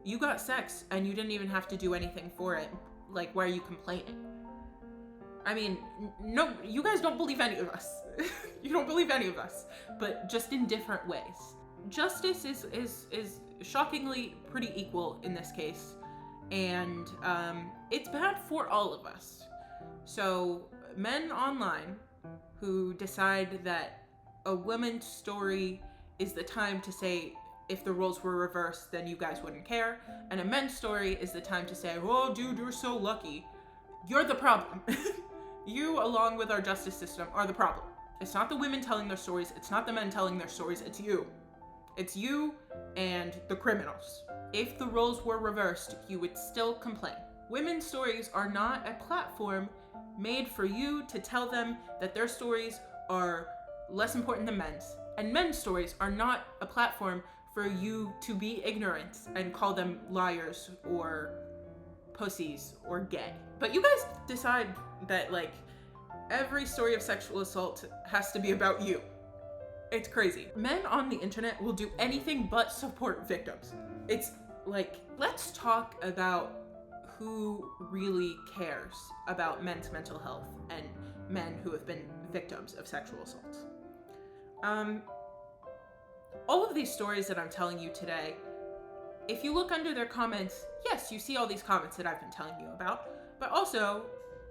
You got sex and you didn't even have to do anything for it. Like, why are you complaining? I mean, no, you guys don't believe any of us. You don't believe any of us, but just in different ways. Justice is shockingly pretty equal in this case, and it's bad for all of us. So men online who decide that a woman's story is the time to say if the roles were reversed, then you guys wouldn't care, and a men's story is the time to say, oh dude, you're so lucky. You're the problem. You, along with our justice system, are the problem. It's not the women telling their stories, it's not the men telling their stories, it's you. It's you and the criminals. If the roles were reversed, you would still complain. Women's stories are not a platform made for you to tell them that their stories are less important than men's. And men's stories are not a platform for you to be ignorant and call them liars or pussies or gay. But you guys decide that like every story of sexual assault has to be about you. It's crazy. Men on the internet will do anything but support victims. It's like, let's talk about who really cares about men's mental health and men who have been victims of sexual assault. All of these stories that I'm telling you today, if you look under their comments, yes, you see all these comments that I've been telling you about, but also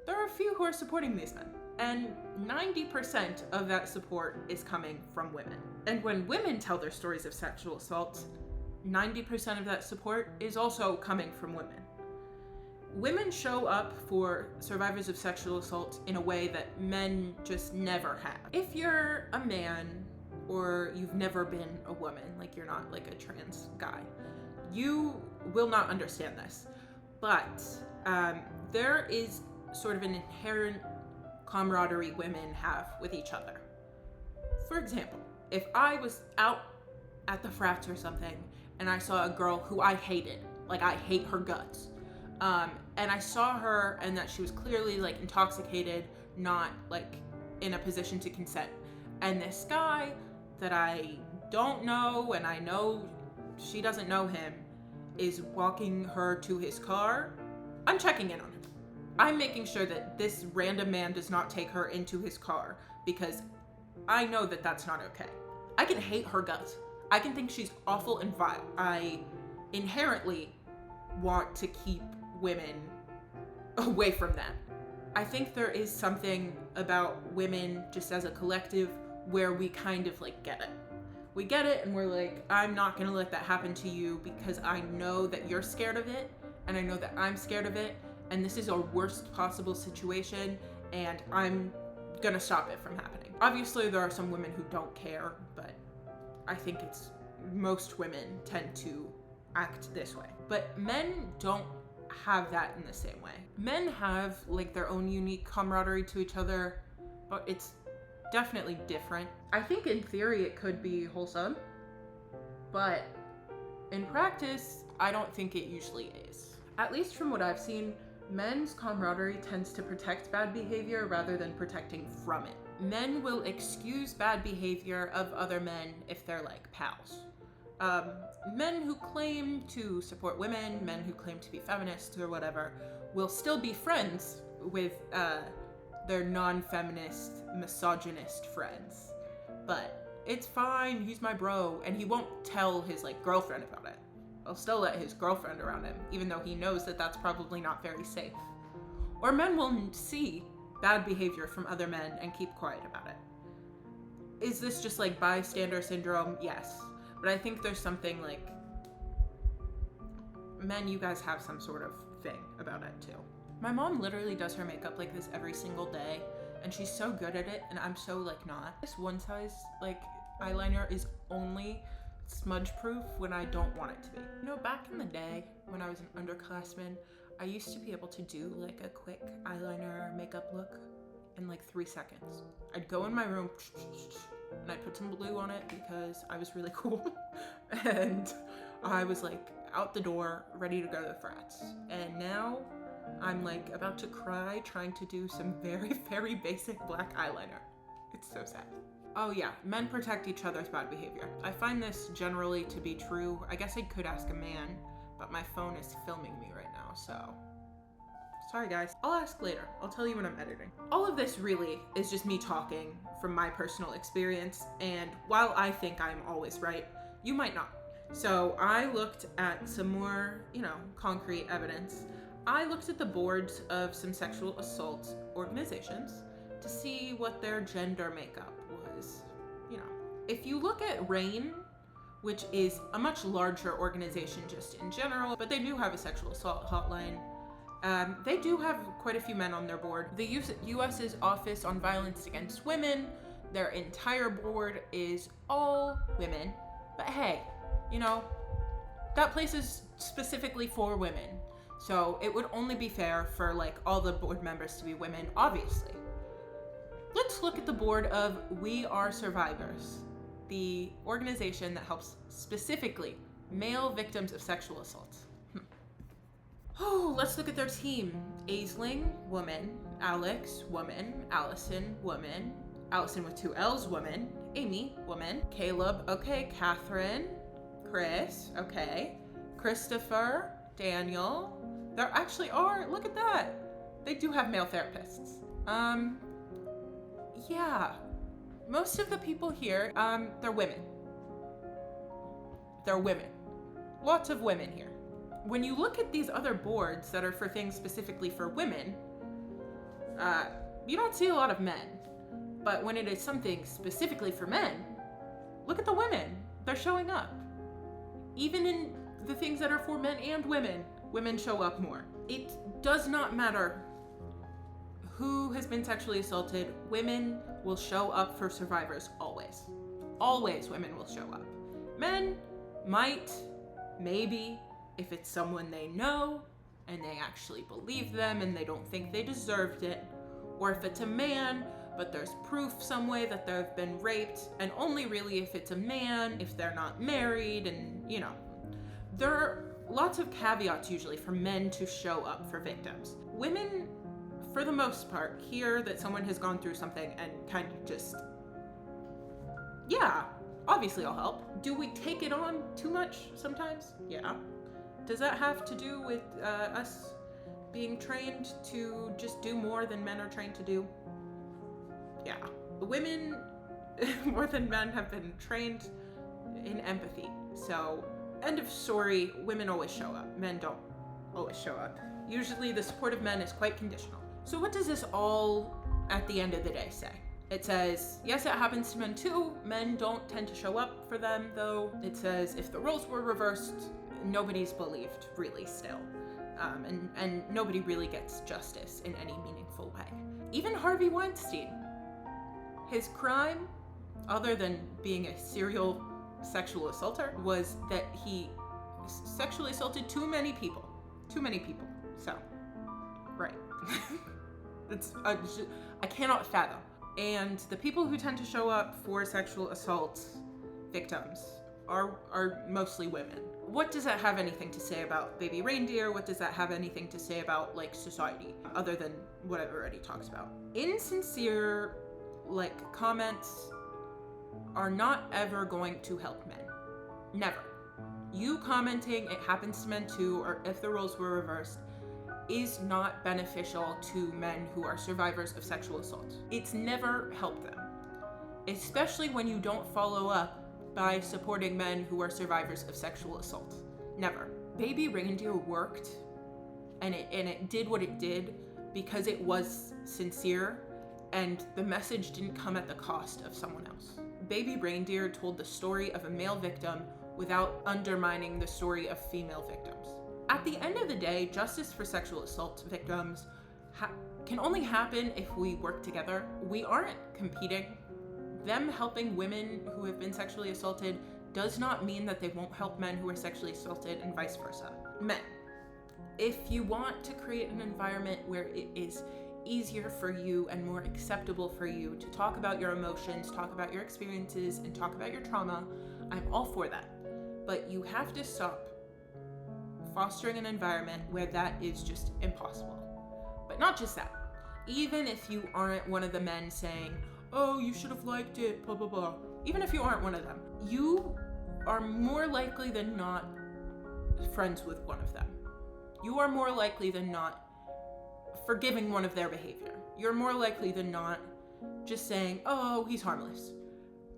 there are a few who are supporting these men. And 90% of that support is coming from women. And when women tell their stories of sexual assault, 90% of that support is also coming from women. Women show up for survivors of sexual assault in a way that men just never have. If you're a man or you've never been a woman, like you're not like a trans guy, you will not understand this. But there is sort of an inherent camaraderie women have with each other. For example, if I was out at the frats or something and I saw a girl who I hated, like I hate her guts, and I saw her and that she was clearly like intoxicated, not like in a position to consent, and this guy that I don't know and I know she doesn't know him is walking her to his car, I'm checking in on him. I'm making sure that this random man does not take her into his car because I know that that's not okay. I can hate her guts. I can think she's awful and vile. I inherently want to keep women away from that. I think there is something about women just as a collective where we kind of like get it. We get it and we're like, I'm not gonna let that happen to you because I know that you're scared of it and I know that I'm scared of it. And this is our worst possible situation, and I'm gonna stop it from happening. Obviously, there are some women who don't care, but I think it's most women tend to act this way. But men don't have that in the same way. Men have like their own unique camaraderie to each other, but it's definitely different. I think in theory it could be wholesome, but in practice, I don't think it usually is. At least from what I've seen, men's camaraderie tends to protect bad behavior rather than protecting from it. Men will excuse bad behavior of other men if they're like pals. Men who claim to support women, men who claim to be feminists or whatever, will still be friends with their non-feminist, misogynist friends. But it's fine, he's my bro, and he won't tell his like girlfriend about it. He'll still let his girlfriend around him, even though he knows that that's probably not very safe. Or men will see bad behavior from other men and keep quiet about it. Is this just like bystander syndrome? Yes. But I think there's something like, men, you guys have some sort of thing about it too. My mom literally does her makeup like this every single day, and she's so good at it, and I'm so like not. This one size like eyeliner is only smudge proof when I don't want it to be. You know, back in the day when I was an underclassman, I used to be able to do like a quick eyeliner makeup look in like 3 seconds. I'd go in my room and I'd put some glue on it because I was really cool and I was like out the door ready to go to the frats. And now I'm like about to cry trying to do some very, very basic black eyeliner. It's so sad. Oh yeah, men protect each other's bad behavior. I find this generally to be true. I guess I could ask a man, but my phone is filming me right now, so sorry guys. I'll ask later. I'll tell you when I'm editing. All of this really is just me talking from my personal experience, and while I think I'm always right, you might not. So I looked at some more, concrete evidence. I looked at the boards of some sexual assault organizations to see what their gender makeup was. If you look at RAINN, which is a much larger organization just in general, but they do have a sexual assault hotline, They do have quite a few men on their board. The US's Office on Violence Against Women, their entire board is all women. But hey, you know, that place is specifically for women. So it would only be fair for like all the board members to be women, obviously. Let's look at the board of We Are Survivors, the organization that helps specifically male victims of sexual assault. Oh, let's look at their team. Aisling, woman. Alex, woman. Allison, woman. Allison with 2 L's, woman. Amy, woman. Caleb, okay. Catherine. Chris, okay. Christopher, Daniel. There actually are, look at that. They do have male therapists. Yeah. Most of the people here, they're women. They're women. Lots of women here. When you look at these other boards that are for things specifically for women, you don't see a lot of men. But when it is something specifically for men, look at the women. They're showing up. Even in the things that are for men and women, women show up more. It does not matter who has been sexually assaulted, women will show up for survivors always. Always women will show up. Men might, maybe, if it's someone they know and they actually believe them and they don't think they deserved it, or if it's a man but there's proof some way that they've been raped, and only really if it's a man, if they're not married, and you know. There are lots of caveats usually for men to show up for victims. Women, for the most part, hear that someone has gone through something and kind of just, yeah, obviously I'll help. Do we take it on too much sometimes? Yeah. Does that have to do with us being trained to just do more than men are trained to do? Yeah. Women, more than men, have been trained in empathy. So, end of story, women always show up. Men don't always show up. Usually the support of men is quite conditional. So what does this all, at the end of the day, say? It says, yes, it happens to men too. Men don't tend to show up for them, though. It says, if the roles were reversed, nobody's believed, really, still. And nobody really gets justice in any meaningful way. Even Harvey Weinstein, his crime, other than being a serial sexual assaulter, was that he sexually assaulted too many people. Too many people. So, right. It's I cannot fathom. And the people who tend to show up for sexual assault victims are mostly women. What does that have anything to say about Baby Reindeer? What does that have anything to say about like society, other than what I've already talked about? Insincere comments are not ever going to help men. Never. You commenting, it happens to men too, or if the roles were reversed, is not beneficial to men who are survivors of sexual assault. It's never helped them. Especially when you don't follow up by supporting men who are survivors of sexual assault. Never. Baby Reindeer worked, and it did what it did because it was sincere, and the message didn't come at the cost of someone else. Baby Reindeer told the story of a male victim without undermining the story of female victims. At the end of the day, justice for sexual assault victims can only happen if we work together. We aren't competing. Them helping women who have been sexually assaulted does not mean that they won't help men who are sexually assaulted, and vice versa. Men, if you want to create an environment where it is easier for you and more acceptable for you to talk about your emotions, talk about your experiences, and talk about your trauma, I'm all for that. But you have to stop fostering an environment where that is just impossible. But not just that. Even if you aren't one of the men saying, oh, you should have liked it, blah, blah, blah. Even if you aren't one of them, you are more likely than not friends with one of them. You are more likely than not forgiving one of their behavior. You're more likely than not just saying, oh, he's harmless.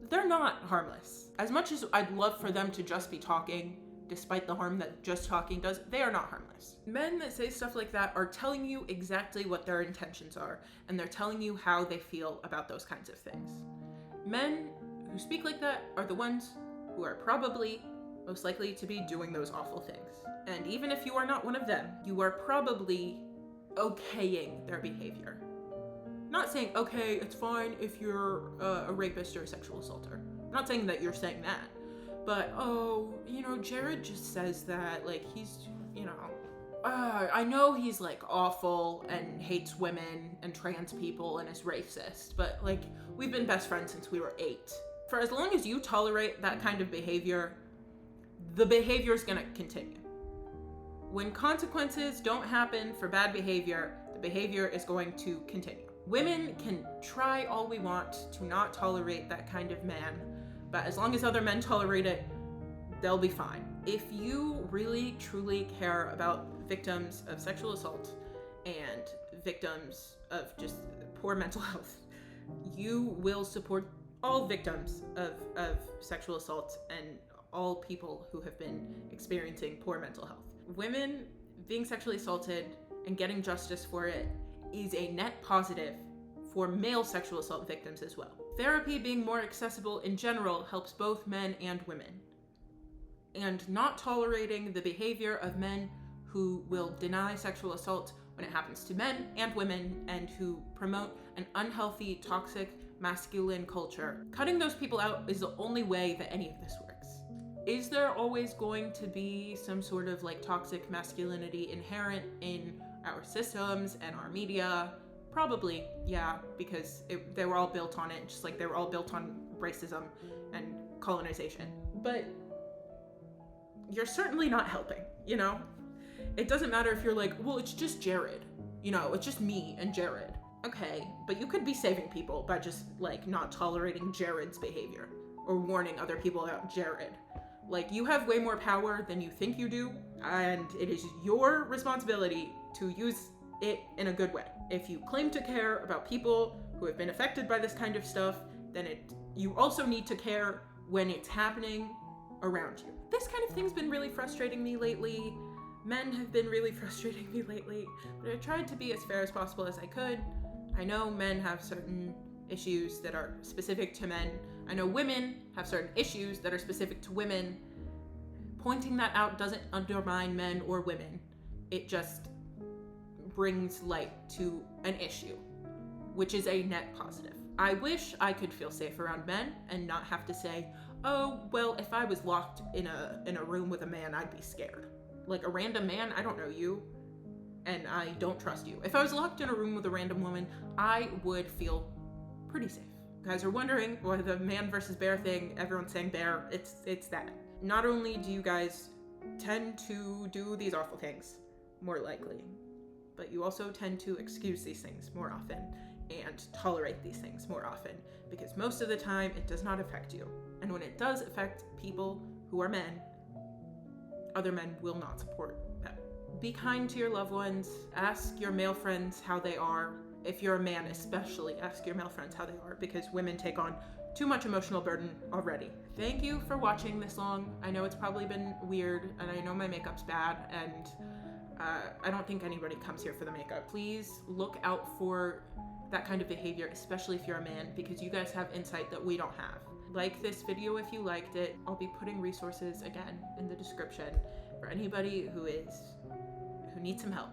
They're not harmless. As much as I'd love for them to just be talking, despite the harm that just talking does, they are not harmless. Men that say stuff like that are telling you exactly what their intentions are, and they're telling you how they feel about those kinds of things. Men who speak like that are the ones who are probably most likely to be doing those awful things. And even if you are not one of them, you are probably okaying their behavior. Not saying, okay, it's fine if you're a rapist or a sexual assaulter. I'm not saying that you're saying that. But, oh, you know, Jared just says that, like, he's, you know, I know he's, like, awful and hates women and trans people and is racist, but, like, we've been best friends since we were 8. For as long as you tolerate that kind of behavior, the behavior is gonna continue. When consequences don't happen for bad behavior, the behavior is going to continue. Women can try all we want to not tolerate that kind of man, but as long as other men tolerate it, they'll be fine. If you really, truly care about victims of sexual assault and victims of just poor mental health, you will support all victims of sexual assault and all people who have been experiencing poor mental health. Women being sexually assaulted and getting justice for it is a net positive for male sexual assault victims as well. Therapy being more accessible in general helps both men and women. And not tolerating the behavior of men who will deny sexual assault when it happens to men and women and who promote an unhealthy, toxic, masculine culture. Cutting those people out is the only way that any of this works. Is there always going to be some sort of like toxic masculinity inherent in our systems and our media? Probably, yeah, because they were all built on it, just like they were all built on racism and colonization. But you're certainly not helping, you know? It doesn't matter if you're like, well, it's just Jared, you know, it's just me and Jared. Okay, but you could be saving people by just like not tolerating Jared's behavior or warning other people about Jared. Like, you have way more power than you think you do, and it is your responsibility to use it in a good way. If you claim to care about people who have been affected by this kind of stuff, then you also need to care when it's happening around you. This kind of thing's been really frustrating me lately. Men have been really frustrating me lately, but I tried to be as fair as possible as I could. I know men have certain issues that are specific to men. I know women have certain issues that are specific to women. Pointing that out doesn't undermine men or women. It just brings light to an issue, which is a net positive. I wish I could feel safe around men and not have to say, oh, well, if I was locked in a room with a man, I'd be scared. Like a random man, I don't know you, and I don't trust you. If I was locked in a room with a random woman, I would feel pretty safe. You guys are wondering why the man versus bear thing, everyone's saying bear, it's that. Not only do you guys tend to do these awful things more likely, but you also tend to excuse these things more often and tolerate these things more often, because most of the time it does not affect you. And when it does affect people who are men, other men will not support them. Be kind to your loved ones. Ask your male friends how they are. If you're a man especially, ask your male friends how they are, because women take on too much emotional burden already. Thank you for watching this long. I know it's probably been weird, and I know my makeup's bad, and I don't think anybody comes here for the makeup. Please look out for that kind of behavior, especially if you're a man, because you guys have insight that we don't have. Like this video if you liked it. I'll be putting resources again in the description for anybody who needs some help.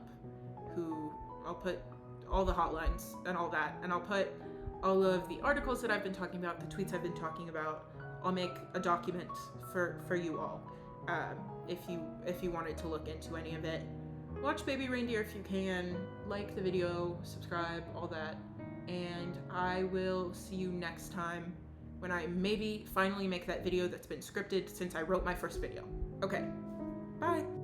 I'll put all the hotlines and all that, and I'll put all of the articles that I've been talking about, the tweets I've been talking about. I'll make a document for you all if you wanted to look into any of it. Watch Baby Reindeer if you can, like the video, subscribe, all that, and I will see you next time when I maybe finally make that video that's been scripted since I wrote my first video. Okay, bye.